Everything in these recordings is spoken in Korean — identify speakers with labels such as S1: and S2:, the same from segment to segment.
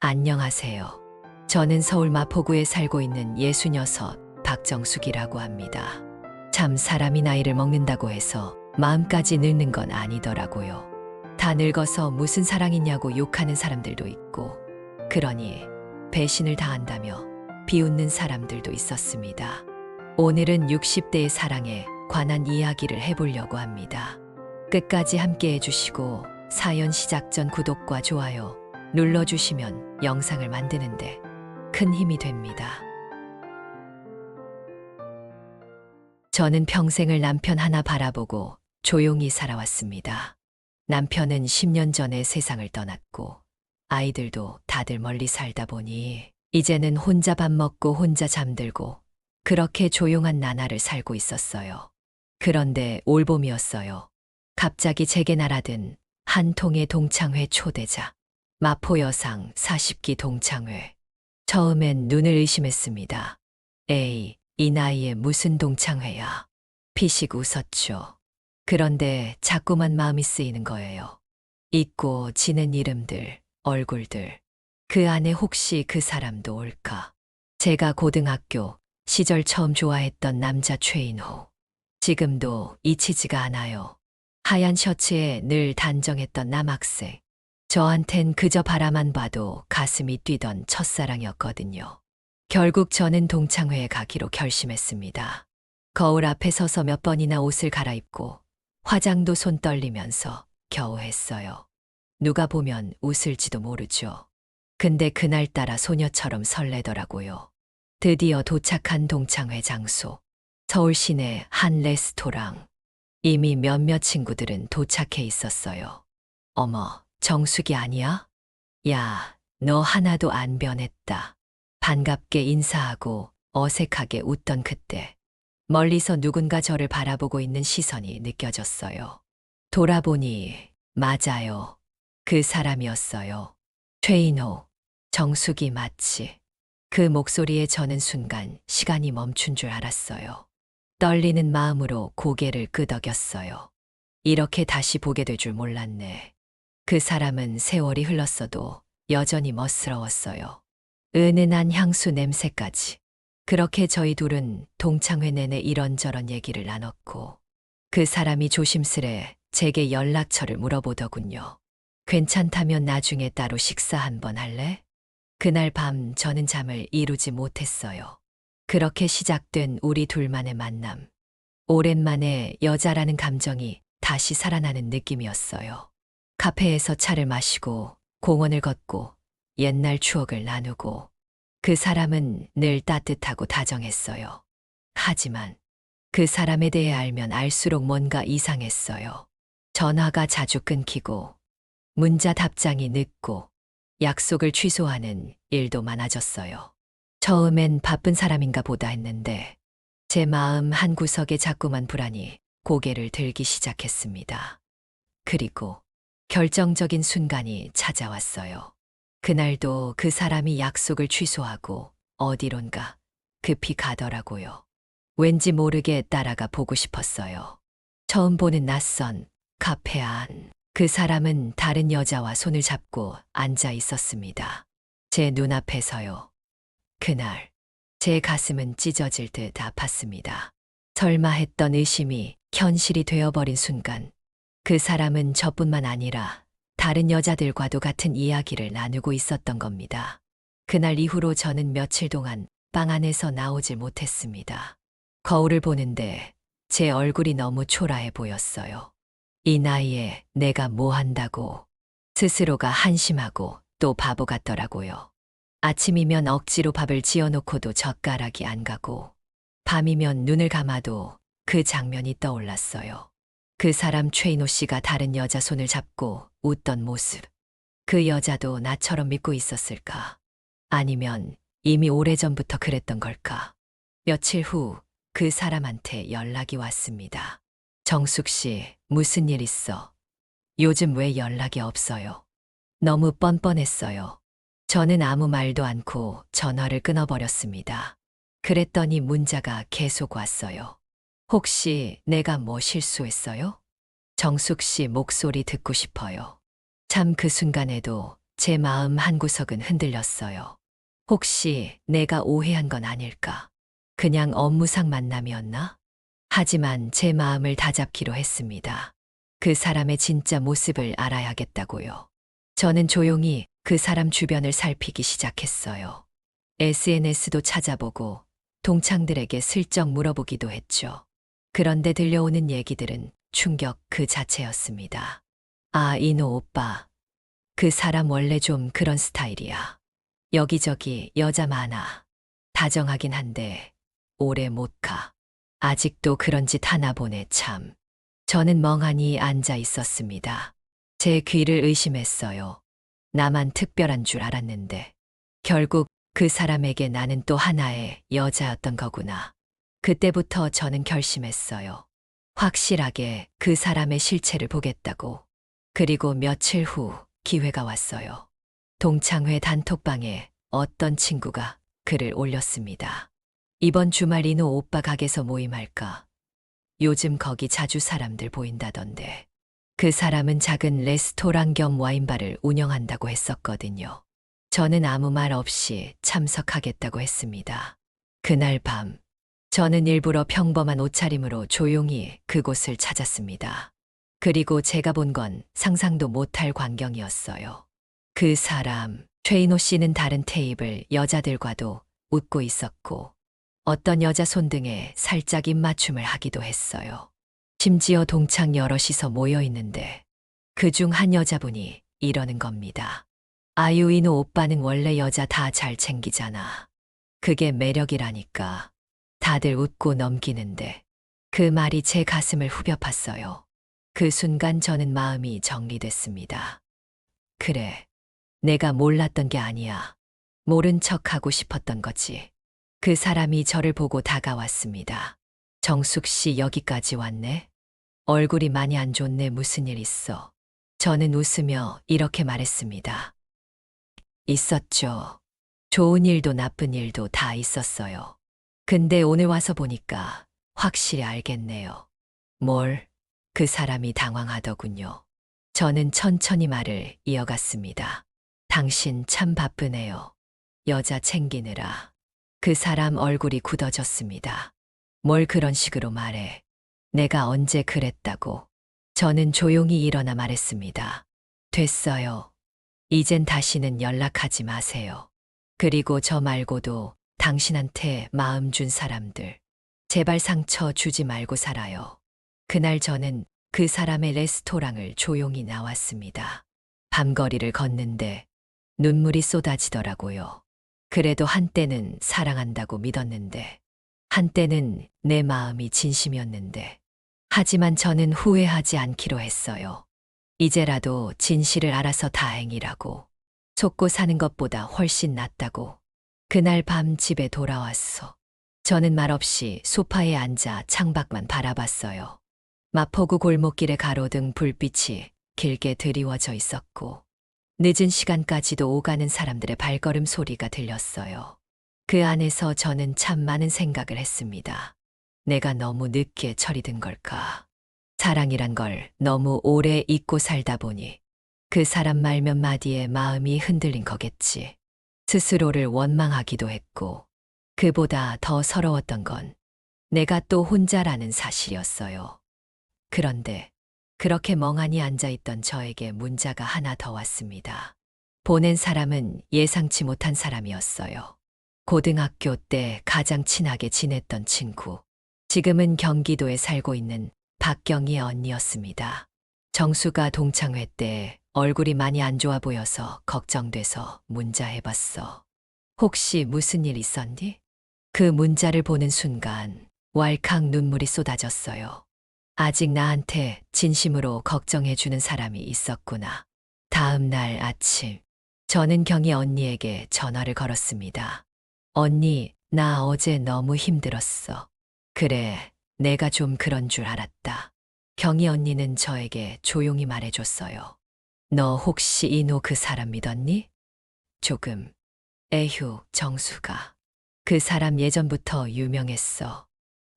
S1: 안녕하세요. 저는 서울 마포구에 살고 있는 66 박정숙이라고 합니다. 참 사람이 나이를 먹는다고 해서 마음까지 늙는 건 아니더라고요. 다 늙어서 무슨 사랑 있냐고 욕하는 사람들도 있고, 그러니 배신을 당한다며 비웃는 사람들도 있었습니다. 오늘은 60대의 사랑에 관한 이야기를 해보려고 합니다. 끝까지 함께 해주시고 사연 시작 전 구독과 좋아요 눌러주시면 영상을 만드는데 큰 힘이 됩니다. 저는 평생을 남편 하나 바라보고 조용히 살아왔습니다. 남편은 10년 전에 세상을 떠났고 아이들도 다들 멀리 살다 보니 이제는 혼자 밥 먹고 혼자 잠들고 그렇게 조용한 나날을 살고 있었어요. 그런데 올봄이었어요. 갑자기 제게 날아든 한 통의 동창회 초대자. 마포 여상 40기 동창회. 처음엔 눈을 의심했습니다. 에이, 이 나이에 무슨 동창회야. 피식 웃었죠. 그런데 자꾸만 마음이 쓰이는 거예요. 잊고 지낸 이름들, 얼굴들. 그 안에 혹시 그 사람도 올까? 제가 고등학교 시절 처음 좋아했던 남자 최인호. 지금도 잊히지가 않아요. 하얀 셔츠에 늘 단정했던 남학생. 저한텐 그저 바라만 봐도 가슴이 뛰던 첫사랑이었거든요. 결국 저는 동창회에 가기로 결심했습니다. 거울 앞에 서서 몇 번이나 옷을 갈아입고 화장도 손 떨리면서 겨우 했어요. 누가 보면 웃을지도 모르죠. 근데 그날따라 소녀처럼 설레더라고요. 드디어 도착한 동창회 장소. 서울 시내 한 레스토랑. 이미 몇몇 친구들은 도착해 있었어요. 어머, 정숙이 아니야? 야, 너 하나도 안 변했다. 반갑게 인사하고 어색하게 웃던 그때 멀리서 누군가 저를 바라보고 있는 시선이 느껴졌어요. 돌아보니 맞아요. 그 사람이었어요. 최인호, 정숙이 맞지. 그 목소리에 저는 순간 시간이 멈춘 줄 알았어요. 떨리는 마음으로 고개를 끄덕였어요. 이렇게 다시 보게 될 줄 몰랐네. 그 사람은 세월이 흘렀어도 여전히 멋스러웠어요. 은은한 향수 냄새까지. 그렇게 저희 둘은 동창회 내내 이런저런 얘기를 나눴고 그 사람이 조심스레 제게 연락처를 물어보더군요. 괜찮다면 나중에 따로 식사 한번 할래? 그날 밤 저는 잠을 이루지 못했어요. 그렇게 시작된 우리 둘만의 만남. 오랜만에 여자라는 감정이 다시 살아나는 느낌이었어요. 카페에서 차를 마시고 공원을 걷고 옛날 추억을 나누고 그 사람은 늘 따뜻하고 다정했어요. 하지만 그 사람에 대해 알면 알수록 뭔가 이상했어요. 전화가 자주 끊기고 문자 답장이 늦고 약속을 취소하는 일도 많아졌어요. 처음엔 바쁜 사람인가 보다 했는데 제 마음 한구석에 자꾸만 불안이 고개를 들기 시작했습니다. 그리고 결정적인 순간이 찾아왔어요. 그날도 그 사람이 약속을 취소하고 어디론가 급히 가더라고요. 왠지 모르게 따라가 보고 싶었어요. 처음 보는 낯선 카페 안. 그 사람은 다른 여자와 손을 잡고 앉아 있었습니다. 제 눈앞에서요. 그날 제 가슴은 찢어질 듯 아팠습니다. 설마 했던 의심이 현실이 되어버린 순간 그 사람은 저뿐만 아니라 다른 여자들과도 같은 이야기를 나누고 있었던 겁니다. 그날 이후로 저는 며칠 동안 방 안에서 나오질 못했습니다. 거울을 보는데 제 얼굴이 너무 초라해 보였어요. 이 나이에 내가 뭐 한다고. 스스로가 한심하고 또 바보 같더라고요. 아침이면 억지로 밥을 지어놓고도 젓가락이 안 가고 밤이면 눈을 감아도 그 장면이 떠올랐어요. 그 사람 최인호 씨가 다른 여자 손을 잡고 웃던 모습. 그 여자도 나처럼 믿고 있었을까? 아니면 이미 오래전부터 그랬던 걸까? 며칠 후 그 사람한테 연락이 왔습니다. 정숙 씨, 무슨 일 있어? 요즘 왜 연락이 없어요? 너무 뻔뻔했어요. 저는 아무 말도 않고 전화를 끊어버렸습니다. 그랬더니 문자가 계속 왔어요. 혹시 내가 뭐 실수했어요? 정숙 씨 목소리 듣고 싶어요. 참 그 순간에도 제 마음 한구석은 흔들렸어요. 혹시 내가 오해한 건 아닐까? 그냥 업무상 만남이었나? 하지만 제 마음을 다잡기로 했습니다. 그 사람의 진짜 모습을 알아야겠다고요. 저는 조용히 그 사람 주변을 살피기 시작했어요. SNS도 찾아보고 동창들에게 슬쩍 물어보기도 했죠. 그런데 들려오는 얘기들은 충격 그 자체였습니다. 아, 이노 오빠. 그 사람 원래 좀 그런 스타일이야. 여기저기 여자 많아. 다정하긴 한데 오래 못 가. 아직도 그런 짓 하나 보네 참. 저는 멍하니 앉아 있었습니다. 제 귀를 의심했어요. 나만 특별한 줄 알았는데. 결국 그 사람에게 나는 또 하나의 여자였던 거구나. 그때부터 저는 결심했어요. 확실하게 그 사람의 실체를 보겠다고. 그리고 며칠 후 기회가 왔어요. 동창회 단톡방에 어떤 친구가 글을 올렸습니다. 이번 주말 이노 오빠 가게에서 모임할까? 요즘 거기 자주 사람들 보인다던데. 그 사람은 작은 레스토랑 겸 와인바를 운영한다고 했었거든요. 저는 아무 말 없이 참석하겠다고 했습니다. 그날 밤, 저는 일부러 평범한 옷차림으로 조용히 그곳을 찾았습니다. 그리고 제가 본 건 상상도 못할 광경이었어요. 그 사람, 최인호 씨는 다른 테이블 여자들과도 웃고 있었고, 어떤 여자 손등에 살짝 입맞춤을 하기도 했어요. 심지어 동창 여럿이서 모여 있는데, 그중 한 여자분이 이러는 겁니다. 아유, 이노 오빠는 원래 여자 다 잘 챙기잖아. 그게 매력이라니까. 다들 웃고 넘기는데. 그 말이 제 가슴을 후벼 팠어요. 그 순간 저는 마음이 정리됐습니다. 그래, 내가 몰랐던 게 아니야. 모른 척하고 싶었던 거지. 그 사람이 저를 보고 다가왔습니다. 정숙 씨 여기까지 왔네? 얼굴이 많이 안 좋네. 무슨 일 있어? 저는 웃으며 이렇게 말했습니다. 있었죠. 좋은 일도 나쁜 일도 다 있었어요. 근데 오늘 와서 보니까 확실히 알겠네요. 뭘? 그 사람이 당황하더군요. 저는 천천히 말을 이어갔습니다. 당신 참 바쁘네요. 여자 챙기느라. 그 사람 얼굴이 굳어졌습니다. 뭘 그런 식으로 말해. 내가 언제 그랬다고. 저는 조용히 일어나 말했습니다. 됐어요. 이젠 다시는 연락하지 마세요. 그리고 저 말고도 당신한테 마음 준 사람들. 제발 상처 주지 말고 살아요. 그날 저는 그 사람의 레스토랑을 조용히 나왔습니다. 밤거리를 걷는데 눈물이 쏟아지더라고요. 그래도 한때는 사랑한다고 믿었는데, 한때는 내 마음이 진심이었는데, 하지만 저는 후회하지 않기로 했어요. 이제라도 진실을 알아서 다행이라고. 속고 사는 것보다 훨씬 낫다고. 그날 밤 집에 돌아왔어. 저는 말없이 소파에 앉아 창밖만 바라봤어요. 마포구 골목길에 가로등 불빛이 길게 드리워져 있었고, 늦은 시간까지도 오가는 사람들의 발걸음 소리가 들렸어요. 그 안에서 저는 참 많은 생각을 했습니다. 내가 너무 늦게 철이 든 걸까? 사랑이란 걸 너무 오래 잊고 살다 보니 그 사람 말 몇 마디에 마음이 흔들린 거겠지. 스스로를 원망하기도 했고, 그보다 더 서러웠던 건 내가 또 혼자라는 사실이었어요. 그런데 그렇게 멍하니 앉아있던 저에게 문자가 하나 더 왔습니다. 보낸 사람은 예상치 못한 사람이었어요. 고등학교 때 가장 친하게 지냈던 친구. 지금은 경기도에 살고 있는 박경희의 언니였습니다. 정수가 동창회 때 얼굴이 많이 안 좋아 보여서 걱정돼서 문자해봤어. 혹시 무슨 일 있었니? 그 문자를 보는 순간 왈칵 눈물이 쏟아졌어요. 아직 나한테 진심으로 걱정해주는 사람이 있었구나. 다음 날 아침, 저는 경희 언니에게 전화를 걸었습니다. 언니, 나 어제 너무 힘들었어. 그래, 내가 좀 그런 줄 알았다. 경희 언니는 저에게 조용히 말해줬어요. 너 혹시 이노 그 사람 믿었니? 조금. 에휴, 정수가. 그 사람 예전부터 유명했어.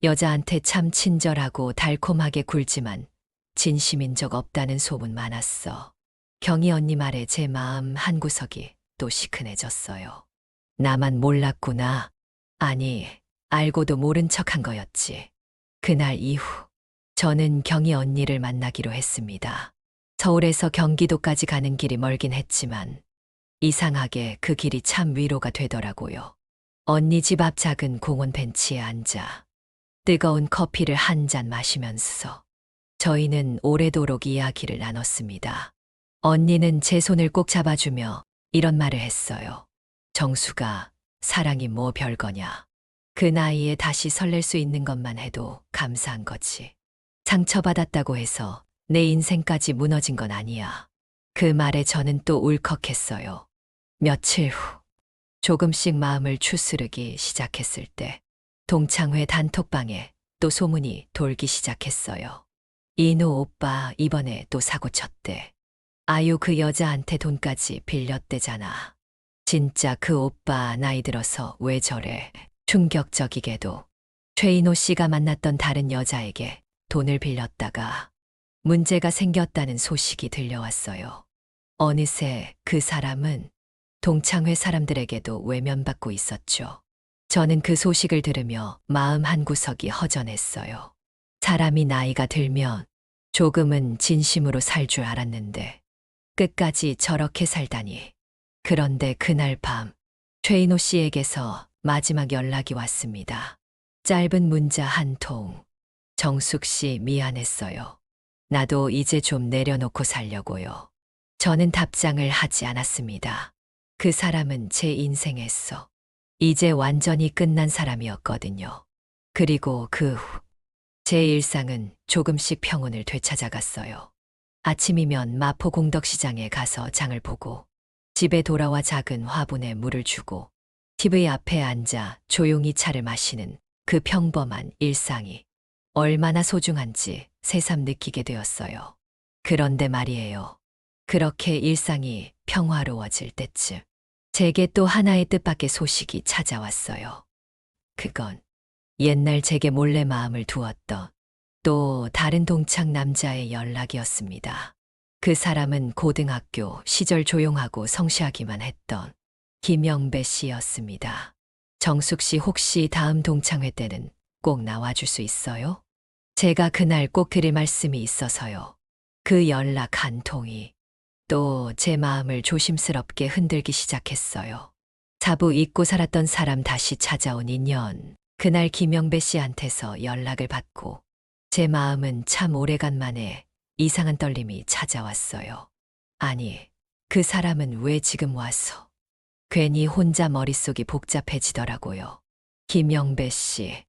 S1: 여자한테 참 친절하고 달콤하게 굴지만 진심인 적 없다는 소문 많았어. 경희 언니 말에 제 마음 한구석이 또 시큰해졌어요. 나만 몰랐구나. 아니, 알고도 모른 척한 거였지. 그날 이후 저는 경희 언니를 만나기로 했습니다. 서울에서 경기도까지 가는 길이 멀긴 했지만 이상하게 그 길이 참 위로가 되더라고요. 언니 집 앞 작은 공원 벤치에 앉아 뜨거운 커피를 한 잔 마시면서 저희는 오래도록 이야기를 나눴습니다. 언니는 제 손을 꼭 잡아주며 이런 말을 했어요. 정수가 사랑이 뭐 별거냐. 그 나이에 다시 설렐 수 있는 것만 해도 감사한 거지. 상처받았다고 해서 내 인생까지 무너진 건 아니야. 그 말에 저는 또 울컥했어요. 며칠 후 조금씩 마음을 추스르기 시작했을 때 동창회 단톡방에 또 소문이 돌기 시작했어요. 인호 오빠 이번에 또 사고 쳤대. 아유 그 여자한테 돈까지 빌렸대잖아. 진짜 그 오빠 나이 들어서 왜 저래. 충격적이게도 최인호 씨가 만났던 다른 여자에게 돈을 빌렸다가 문제가 생겼다는 소식이 들려왔어요. 어느새 그 사람은 동창회 사람들에게도 외면받고 있었죠. 저는 그 소식을 들으며 마음 한구석이 허전했어요. 사람이 나이가 들면 조금은 진심으로 살 줄 알았는데 끝까지 저렇게 살다니. 그런데 그날 밤 최인호 씨에게서 마지막 연락이 왔습니다. 짧은 문자 한 통. 정숙 씨 미안했어요. 나도 이제 좀 내려놓고 살려고요. 저는 답장을 하지 않았습니다. 그 사람은 제 인생에서 이제 완전히 끝난 사람이었거든요. 그리고 그 후 제 일상은 조금씩 평온을 되찾아갔어요. 아침이면 마포 공덕시장에 가서 장을 보고 집에 돌아와 작은 화분에 물을 주고 TV 앞에 앉아 조용히 차를 마시는 그 평범한 일상이 얼마나 소중한지 새삼 느끼게 되었어요. 그런데 말이에요. 그렇게 일상이 평화로워질 때쯤 제게 또 하나의 뜻밖의 소식이 찾아왔어요. 그건 옛날 제게 몰래 마음을 두었던 또 다른 동창 남자의 연락이었습니다. 그 사람은 고등학교 시절 조용하고 성실하기만 했던 김영배 씨였습니다. 정숙 씨 혹시 다음 동창회 때는 꼭 나와줄 수 있어요? 제가 그날 꼭 드릴 말씀이 있어서요. 그 연락 한 통이 또 제 마음을 조심스럽게 흔들기 시작했어요. 자부 잊고 살았던 사람 다시 찾아온 인연. 그날 김영배 씨한테서 연락을 받고 제 마음은 참 오래간만에 이상한 떨림이 찾아왔어요. 아니, 그 사람은 왜 지금 와서? 괜히 혼자 머릿속이 복잡해지더라고요. 김영배 씨,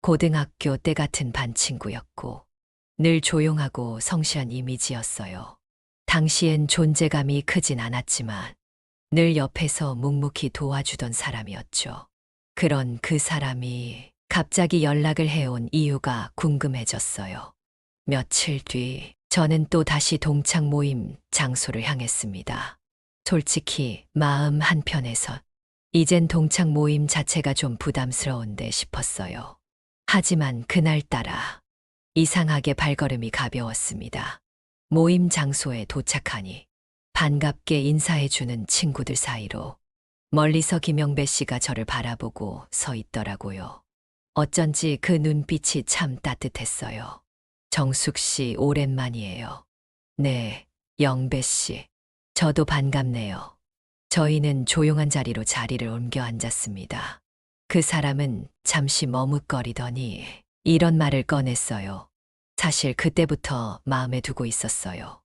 S1: 고등학교 때 같은 반 친구였고 늘 조용하고 성실한 이미지였어요. 당시엔 존재감이 크진 않았지만 늘 옆에서 묵묵히 도와주던 사람이었죠. 그런 그 사람이 갑자기 연락을 해온 이유가 궁금해졌어요. 며칠 뒤 저는 또 다시 동창 모임 장소를 향했습니다. 솔직히 마음 한편에선 이젠 동창 모임 자체가 좀 부담스러운데 싶었어요. 하지만 그날따라 이상하게 발걸음이 가벼웠습니다. 모임 장소에 도착하니 반갑게 인사해주는 친구들 사이로 멀리서 김영배 씨가 저를 바라보고 서 있더라고요. 어쩐지 그 눈빛이 참 따뜻했어요. 정숙 씨 오랜만이에요. 네, 영배 씨. 저도 반갑네요. 저희는 조용한 자리로 자리를 옮겨 앉았습니다. 그 사람은 잠시 머뭇거리더니 이런 말을 꺼냈어요. 사실 그때부터 마음에 두고 있었어요.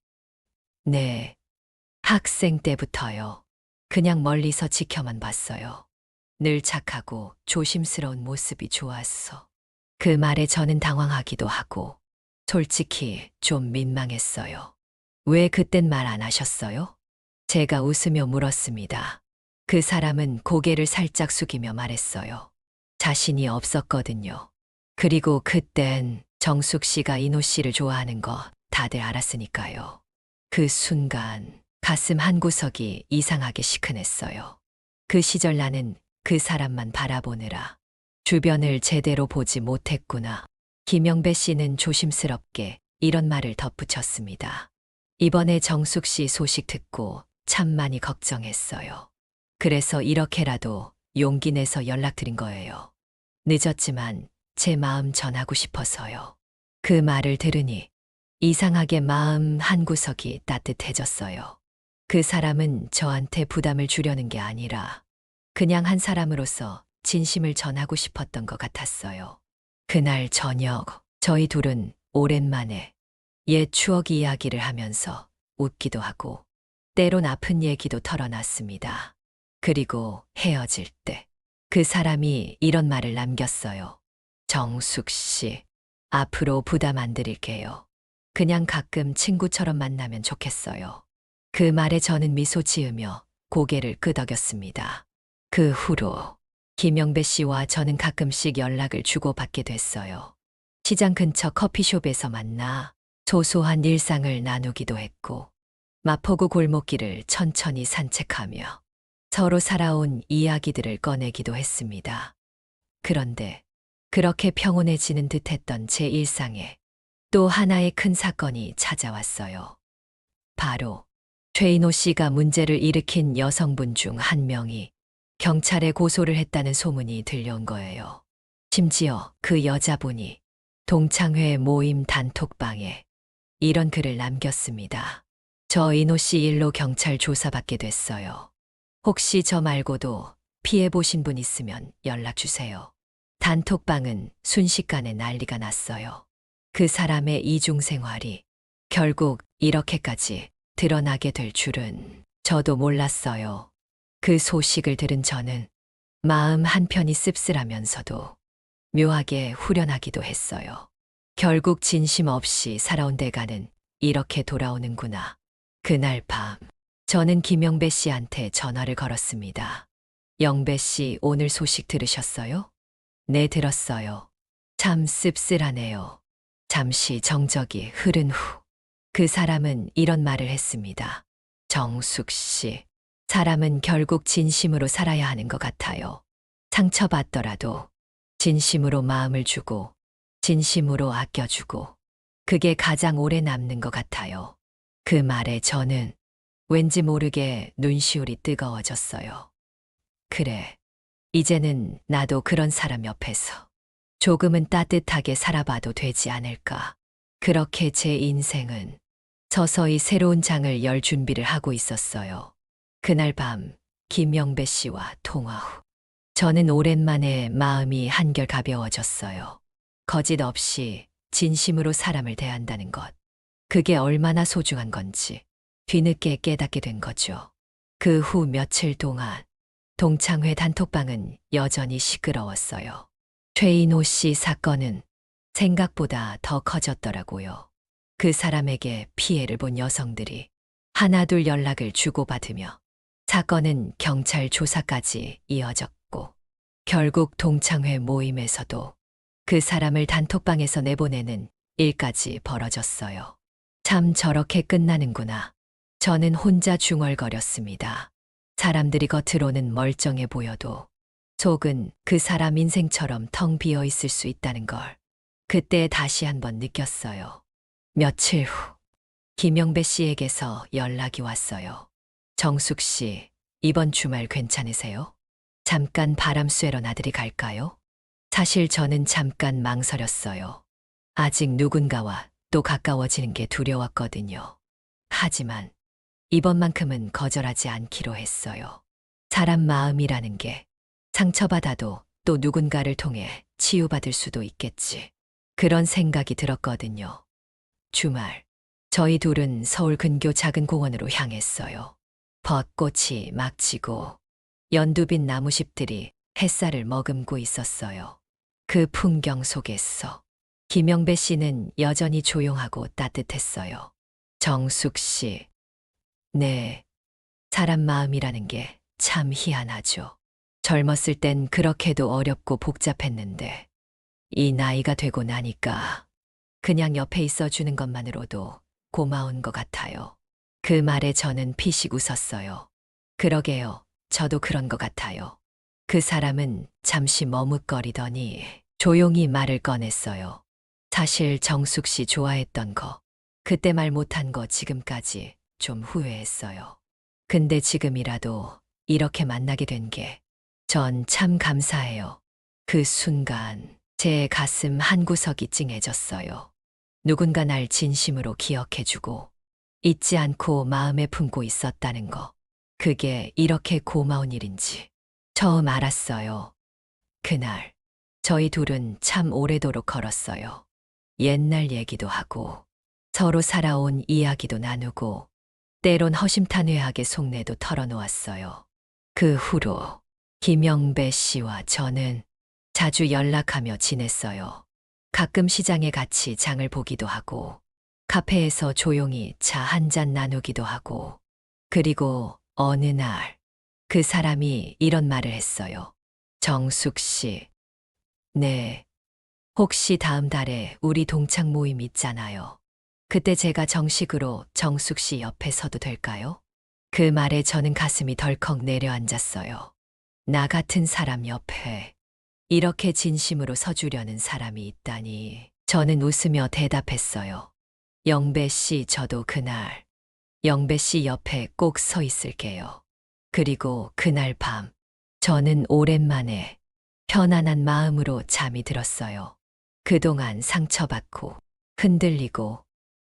S1: 네, 학생 때부터요. 그냥 멀리서 지켜만 봤어요. 늘 착하고 조심스러운 모습이 좋았어. 그 말에 저는 당황하기도 하고 솔직히 좀 민망했어요. 왜 그땐 말 안 하셨어요? 제가 웃으며 물었습니다. 그 사람은 고개를 살짝 숙이며 말했어요. 자신이 없었거든요. 그리고 그땐 정숙 씨가 인호 씨를 좋아하는 거 다들 알았으니까요. 그 순간 가슴 한구석이 이상하게 시큰했어요. 그 시절 나는 그 사람만 바라보느라 주변을 제대로 보지 못했구나. 김영배 씨는 조심스럽게 이런 말을 덧붙였습니다. 이번에 정숙 씨 소식 듣고 참 많이 걱정했어요. 그래서 이렇게라도 용기 내서 연락드린 거예요. 늦었지만 제 마음 전하고 싶어서요. 그 말을 들으니 이상하게 마음 한구석이 따뜻해졌어요. 그 사람은 저한테 부담을 주려는 게 아니라 그냥 한 사람으로서 진심을 전하고 싶었던 것 같았어요. 그날 저녁, 저희 둘은 오랜만에 옛 추억 이야기를 하면서 웃기도 하고 때론 아픈 얘기도 털어놨습니다. 그리고 헤어질 때 그 사람이 이런 말을 남겼어요. 정숙 씨, 앞으로 부담 안 드릴게요. 그냥 가끔 친구처럼 만나면 좋겠어요. 그 말에 저는 미소 지으며 고개를 끄덕였습니다. 그 후로 김영배 씨와 저는 가끔씩 연락을 주고받게 됐어요. 시장 근처 커피숍에서 만나 소소한 일상을 나누기도 했고, 마포구 골목길을 천천히 산책하며 서로 살아온 이야기들을 꺼내기도 했습니다. 그런데 그렇게 평온해지는 듯했던 제 일상에 또 하나의 큰 사건이 찾아왔어요. 바로 최인호 씨가 문제를 일으킨 여성분 중 한 명이 경찰에 고소를 했다는 소문이 들려온 거예요. 심지어 그 여자분이 동창회 모임 단톡방에 이런 글을 남겼습니다. 저 인호 씨 일로 경찰 조사받게 됐어요. 혹시 저 말고도 피해보신 분 있으면 연락 주세요. 단톡방은 순식간에 난리가 났어요. 그 사람의 이중생활이 결국 이렇게까지 드러나게 될 줄은 저도 몰랐어요. 그 소식을 들은 저는 마음 한편이 씁쓸하면서도 묘하게 후련하기도 했어요. 결국 진심 없이 살아온 대가는 이렇게 돌아오는구나. 그날 밤, 저는 김영배 씨한테 전화를 걸었습니다. 영배 씨, 오늘 소식 들으셨어요? 네, 들었어요. 참 씁쓸하네요. 잠시 정적이 흐른 후, 그 사람은 이런 말을 했습니다. 정숙 씨, 사람은 결국 진심으로 살아야 하는 것 같아요. 상처받더라도 진심으로 마음을 주고, 진심으로 아껴주고, 그게 가장 오래 남는 것 같아요. 그 말에 저는 왠지 모르게 눈시울이 뜨거워졌어요. 그래, 이제는 나도 그런 사람 옆에서 조금은 따뜻하게 살아봐도 되지 않을까. 그렇게 제 인생은 서서히 새로운 장을 열 준비를 하고 있었어요. 그날 밤 김영배 씨와 통화 후 저는 오랜만에 마음이 한결 가벼워졌어요. 거짓 없이 진심으로 사람을 대한다는 것. 그게 얼마나 소중한 건지 뒤늦게 깨닫게 된 거죠. 그 후 며칠 동안 동창회 단톡방은 여전히 시끄러웠어요. 최인호 씨 사건은 생각보다 더 커졌더라고요. 그 사람에게 피해를 본 여성들이 하나둘 연락을 주고받으며 사건은 경찰 조사까지 이어졌고, 결국 동창회 모임에서도 그 사람을 단톡방에서 내보내는 일까지 벌어졌어요. 참 저렇게 끝나는구나. 저는 혼자 중얼거렸습니다. 사람들이 겉으로는 멀쩡해 보여도 속은 그 사람 인생처럼 텅 비어 있을 수 있다는 걸 그때 다시 한번 느꼈어요. 며칠 후 김영배 씨에게서 연락이 왔어요. 정숙 씨, 이번 주말 괜찮으세요? 잠깐 바람 쐬러 나들이 갈까요? 사실 저는 잠깐 망설였어요. 아직 누군가와 또 가까워지는 게 두려웠거든요. 하지만 이번만큼은 거절하지 않기로 했어요. 사람 마음이라는 게 상처받아도 또 누군가를 통해 치유받을 수도 있겠지. 그런 생각이 들었거든요. 주말, 저희 둘은 서울 근교 작은 공원으로 향했어요. 벚꽃이 막 지고 연두빛 나무잎들이 햇살을 머금고 있었어요. 그 풍경 속에서 김영배 씨는 여전히 조용하고 따뜻했어요. 정숙 씨, 네, 사람 마음이라는 게 참 희한하죠. 젊었을 땐 그렇게도 어렵고 복잡했는데 이 나이가 되고 나니까 그냥 옆에 있어 주는 것만으로도 고마운 것 같아요. 그 말에 저는 피식 웃었어요. 그러게요. 저도 그런 것 같아요. 그 사람은 잠시 머뭇거리더니 조용히 말을 꺼냈어요. 사실 정숙 씨 좋아했던 거 그때 말 못한 거 지금까지 좀 후회했어요. 근데 지금이라도 이렇게 만나게 된 게 전 참 감사해요. 그 순간 제 가슴 한구석이 찡해졌어요. 누군가 날 진심으로 기억해주고 잊지 않고 마음에 품고 있었다는 거. 그게 이렇게 고마운 일인지 처음 알았어요. 그날 저희 둘은 참 오래도록 걸었어요. 옛날 얘기도 하고 서로 살아온 이야기도 나누고 때론 허심탄회하게 속내도 털어놓았어요. 그 후로 김영배 씨와 저는 자주 연락하며 지냈어요. 가끔 시장에 같이 장을 보기도 하고 카페에서 조용히 차 한 잔 나누기도 하고 그리고 어느 날 그 사람이 이런 말을 했어요. 정숙 씨, 네, 혹시 다음 달에 우리 동창 모임 있잖아요. 그때 제가 정식으로 정숙 씨 옆에 서도 될까요? 그 말에 저는 가슴이 덜컥 내려앉았어요. 나 같은 사람 옆에 이렇게 진심으로 서주려는 사람이 있다니. 저는 웃으며 대답했어요. 영배 씨, 저도 그날 영배 씨 옆에 꼭 서 있을게요. 그리고 그날 밤 저는 오랜만에 편안한 마음으로 잠이 들었어요. 그동안 상처받고 흔들리고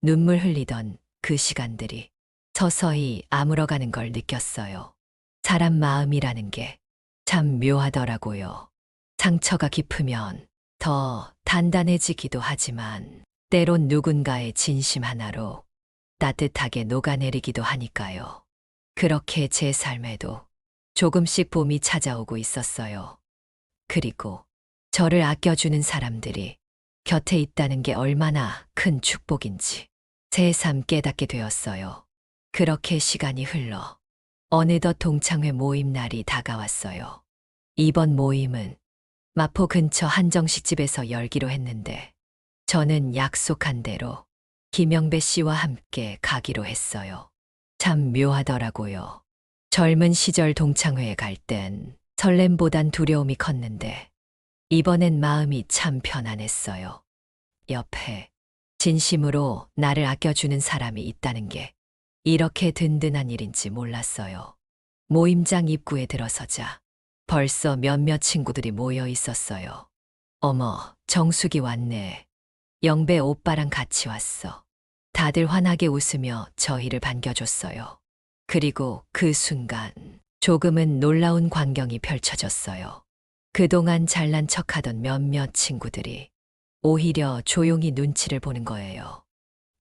S1: 눈물 흘리던 그 시간들이 서서히 아물어가는 걸 느꼈어요. 사람 마음이라는 게 참 묘하더라고요. 상처가 깊으면 더 단단해지기도 하지만 때론 누군가의 진심 하나로 따뜻하게 녹아내리기도 하니까요. 그렇게 제 삶에도 조금씩 봄이 찾아오고 있었어요. 그리고 저를 아껴주는 사람들이 곁에 있다는 게 얼마나 큰 축복인지 새삼 깨닫게 되었어요. 그렇게 시간이 흘러 어느덧 동창회 모임 날이 다가왔어요. 이번 모임은 마포 근처 한정식집에서 열기로 했는데 저는 약속한 대로 김영배 씨와 함께 가기로 했어요. 참 묘하더라고요. 젊은 시절 동창회에 갈 땐 설렘보단 두려움이 컸는데 이번엔 마음이 참 편안했어요. 옆에 진심으로 나를 아껴주는 사람이 있다는 게 이렇게 든든한 일인지 몰랐어요. 모임장 입구에 들어서자 벌써 몇몇 친구들이 모여 있었어요. 어머, 정숙이 왔네. 영배 오빠랑 같이 왔어. 다들 환하게 웃으며 저희를 반겨줬어요. 그리고 그 순간 조금은 놀라운 광경이 펼쳐졌어요. 그동안 잘난 척하던 몇몇 친구들이 오히려 조용히 눈치를 보는 거예요.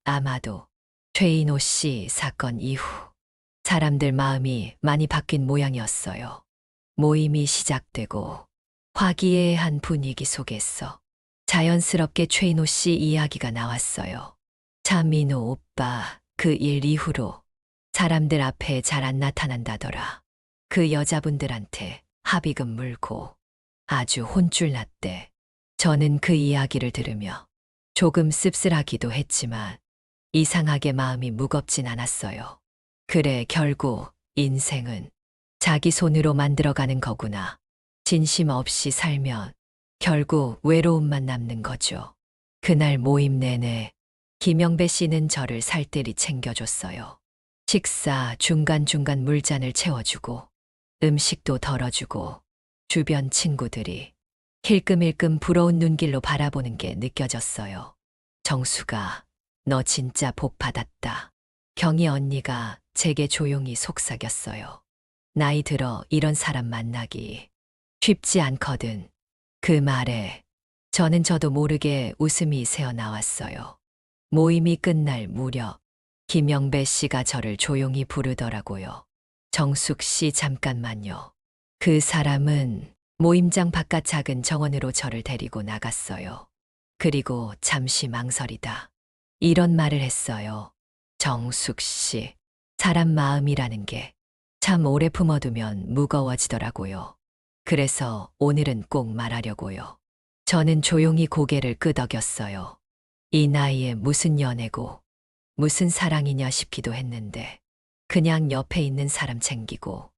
S1: 아마도 최인호 씨 사건 이후 사람들 마음이 많이 바뀐 모양이었어요. 모임이 시작되고 화기애애한 분위기 속에서 자연스럽게 최인호 씨 이야기가 나왔어요. 차민호 오빠, 그 일 이후로 사람들 앞에 잘 안 나타난다더라. 그 여자분들한테 합의금 물고 아주 혼쭐 났대. 저는 그 이야기를 들으며 조금 씁쓸하기도 했지만 이상하게 마음이 무겁진 않았어요. 그래, 결국 인생은 자기 손으로 만들어가는 거구나. 진심 없이 살면 결국 외로움만 남는 거죠. 그날 모임 내내 김영배 씨는 저를 살뜰히 챙겨줬어요. 식사 중간중간 물잔을 채워주고 음식도 덜어주고 주변 친구들이 힐끔힐끔 부러운 눈길로 바라보는 게 느껴졌어요. 정수가, 너 진짜 복 받았다. 경희 언니가 제게 조용히 속삭였어요. 나이 들어 이런 사람 만나기 쉽지 않거든. 그 말에 저도 모르게 웃음이 새어나왔어요. 모임이 끝날 무렵 김영배 씨가 저를 조용히 부르더라고요. 정숙 씨, 잠깐만요. 그 사람은 모임장 바깥 작은 정원으로 저를 데리고 나갔어요. 그리고 잠시 망설이다 이런 말을 했어요. 정숙 씨, 사람 마음이라는 게 참 오래 품어두면 무거워지더라고요. 그래서 오늘은 꼭 말하려고요. 저는 조용히 고개를 끄덕였어요. 이 나이에 무슨 연애고 무슨 사랑이냐 싶기도 했는데 그냥 옆에 있는 사람 챙기고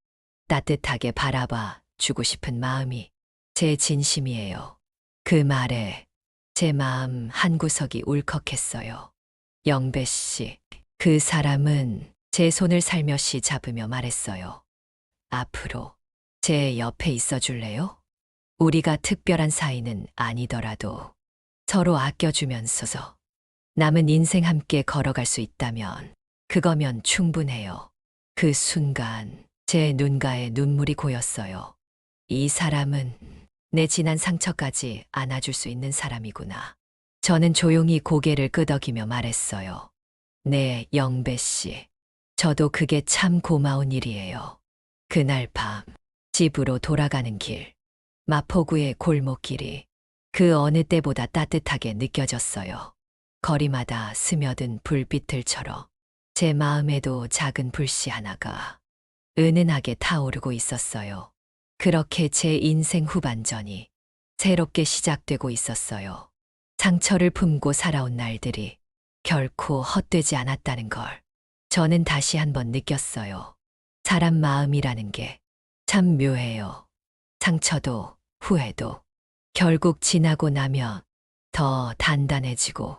S1: 따뜻하게 바라봐 주고 싶은 마음이 제 진심이에요. 그 말에 제 마음 한구석이 울컥했어요. 영배 씨. 그 사람은 제 손을 살며시 잡으며 말했어요. 앞으로 제 옆에 있어 줄래요? 우리가 특별한 사이는 아니더라도 서로 아껴주면서 남은 인생 함께 걸어갈 수 있다면 그거면 충분해요. 그 순간 제 눈가에 눈물이 고였어요. 이 사람은 내 지난 상처까지 안아줄 수 있는 사람이구나. 저는 조용히 고개를 끄덕이며 말했어요. 네, 영배 씨. 저도 그게 참 고마운 일이에요. 그날 밤, 집으로 돌아가는 길, 마포구의 골목길이 그 어느 때보다 따뜻하게 느껴졌어요. 거리마다 스며든 불빛들처럼 제 마음에도 작은 불씨 하나가 은은하게 타오르고 있었어요. 그렇게 제 인생 후반전이 새롭게 시작되고 있었어요. 상처를 품고 살아온 날들이 결코 헛되지 않았다는 걸 저는 다시 한번 느꼈어요. 사람 마음이라는 게 참 묘해요. 상처도 후회도 결국 지나고 나면 더 단단해지고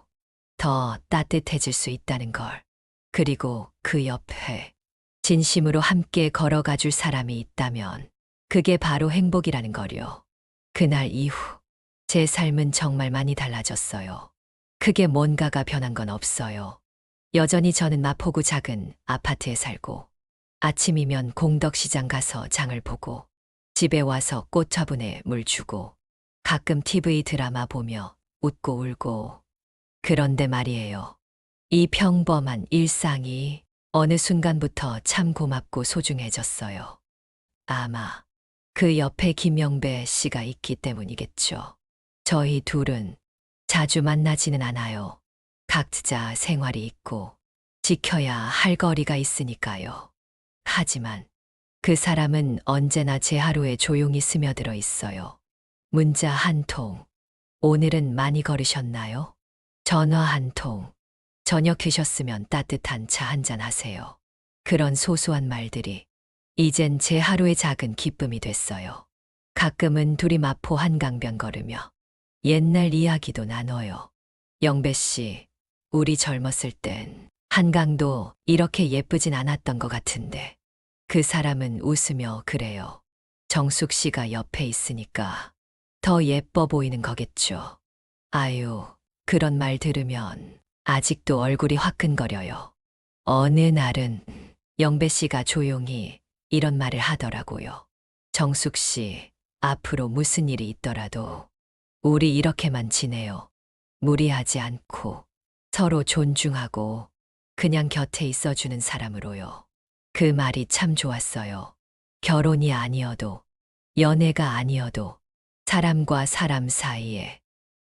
S1: 더 따뜻해질 수 있다는 걸. 그리고 그 옆에 진심으로 함께 걸어가 줄 사람이 있다면 그게 바로 행복이라는 거요. 그날 이후 제 삶은 정말 많이 달라졌어요. 크게 뭔가가 변한 건 없어요. 여전히 저는 마포구 작은 아파트에 살고 아침이면 공덕시장 가서 장을 보고 집에 와서 꽃 화분에 물 주고 가끔 TV 드라마 보며 웃고 울고. 그런데 말이에요. 이 평범한 일상이 어느 순간부터 참 고맙고 소중해졌어요. 아마 그 옆에 김영배 씨가 있기 때문이겠죠. 저희 둘은 자주 만나지는 않아요. 각자 생활이 있고 지켜야 할 거리가 있으니까요. 하지만 그 사람은 언제나 제 하루에 조용히 스며들어 있어요. 문자 한 통. 오늘은 많이 걸으셨나요? 전화 한 통. 저녁 드셨으면 따뜻한 차 한잔 하세요. 그런 소소한 말들이 이젠 제 하루의 작은 기쁨이 됐어요. 가끔은 둘이 마포 한강변 걸으며 옛날 이야기도 나눠요. 영배 씨, 우리 젊었을 땐 한강도 이렇게 예쁘진 않았던 것 같은데. 그 사람은 웃으며 그래요. 정숙 씨가 옆에 있으니까 더 예뻐 보이는 거겠죠. 아유, 그런 말 들으면 아직도 얼굴이 화끈거려요. 어느 날은 영배 씨가 조용히 이런 말을 하더라고요. 정숙 씨, 앞으로 무슨 일이 있더라도 우리 이렇게만 지내요. 무리하지 않고 서로 존중하고 그냥 곁에 있어주는 사람으로요. 그 말이 참 좋았어요. 결혼이 아니어도, 연애가 아니어도 사람과 사람 사이에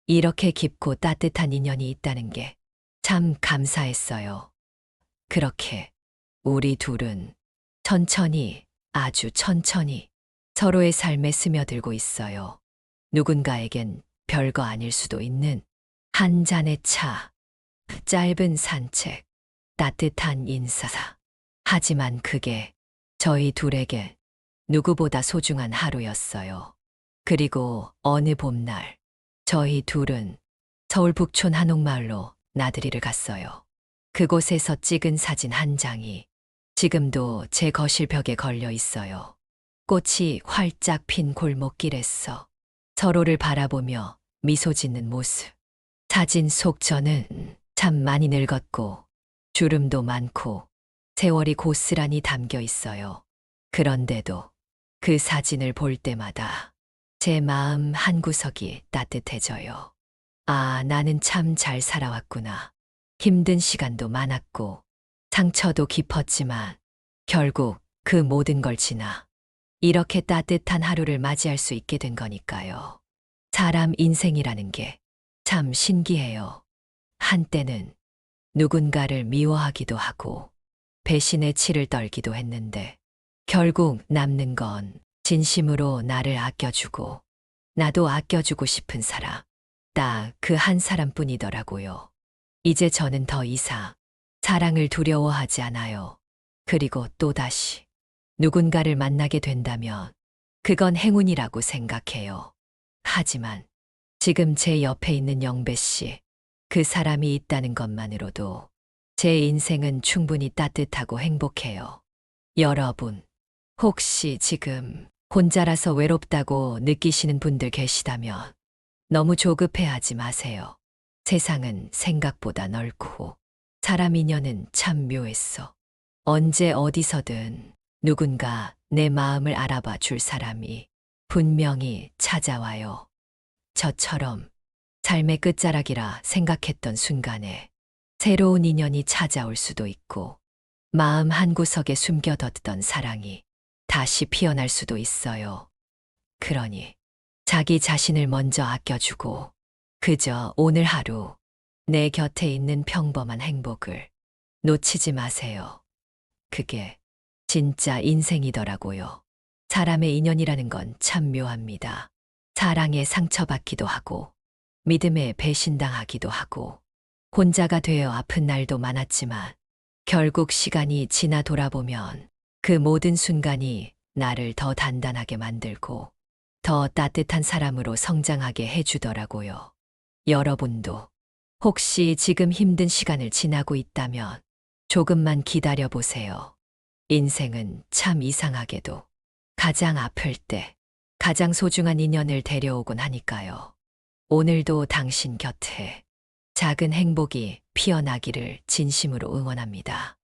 S1: 이렇게 깊고 따뜻한 인연이 있다는 게 참 감사했어요. 그렇게 우리 둘은 천천히, 아주 천천히 서로의 삶에 스며들고 있어요. 누군가에겐 별거 아닐 수도 있는 한 잔의 차, 짧은 산책, 따뜻한 인사. 하지만 그게 저희 둘에게 누구보다 소중한 하루였어요. 그리고 어느 봄날, 저희 둘은 서울 북촌 한옥마을로 나들이를 갔어요. 그곳에서 찍은 사진 한 장이 지금도 제 거실 벽에 걸려 있어요. 꽃이 활짝 핀 골목길에서 서로를 바라보며 미소 짓는 모습. 사진 속 저는 참 많이 늙었고 주름도 많고 세월이 고스란히 담겨 있어요. 그런데도 그 사진을 볼 때마다 제 마음 한구석이 따뜻해져요. 아, 나는 참 잘 살아왔구나. 힘든 시간도 많았고 상처도 깊었지만 결국 그 모든 걸 지나 이렇게 따뜻한 하루를 맞이할 수 있게 된 거니까요. 사람 인생이라는 게 참 신기해요. 한때는 누군가를 미워하기도 하고 배신의 치를 떨기도 했는데 결국 남는 건 진심으로 나를 아껴주고 나도 아껴주고 싶은 사람. 딱 그 한 사람뿐이더라고요. 이제 저는 더 이상 사랑을 두려워하지 않아요. 그리고 또다시 누군가를 만나게 된다면 그건 행운이라고 생각해요. 하지만 지금 제 옆에 있는 영배 씨, 그 사람이 있다는 것만으로도 제 인생은 충분히 따뜻하고 행복해요. 여러분, 혹시 지금 혼자라서 외롭다고 느끼시는 분들 계시다면 너무 조급해하지 마세요. 세상은 생각보다 넓고 사람 인연은 참 묘했어. 언제 어디서든 누군가 내 마음을 알아봐 줄 사람이 분명히 찾아와요. 저처럼 삶의 끝자락이라 생각했던 순간에 새로운 인연이 찾아올 수도 있고 마음 한구석에 숨겨뒀던 사랑이 다시 피어날 수도 있어요. 그러니 자기 자신을 먼저 아껴주고 그저 오늘 하루 내 곁에 있는 평범한 행복을 놓치지 마세요. 그게 진짜 인생이더라고요. 사람의 인연이라는 건 참 묘합니다. 사랑에 상처받기도 하고 믿음에 배신당하기도 하고 혼자가 되어 아픈 날도 많았지만 결국 시간이 지나 돌아보면 그 모든 순간이 나를 더 단단하게 만들고 더 따뜻한 사람으로 성장하게 해주더라고요. 여러분도 혹시 지금 힘든 시간을 지나고 있다면 조금만 기다려 보세요. 인생은 참 이상하게도 가장 아플 때 가장 소중한 인연을 데려오곤 하니까요. 오늘도 당신 곁에 작은 행복이 피어나기를 진심으로 응원합니다.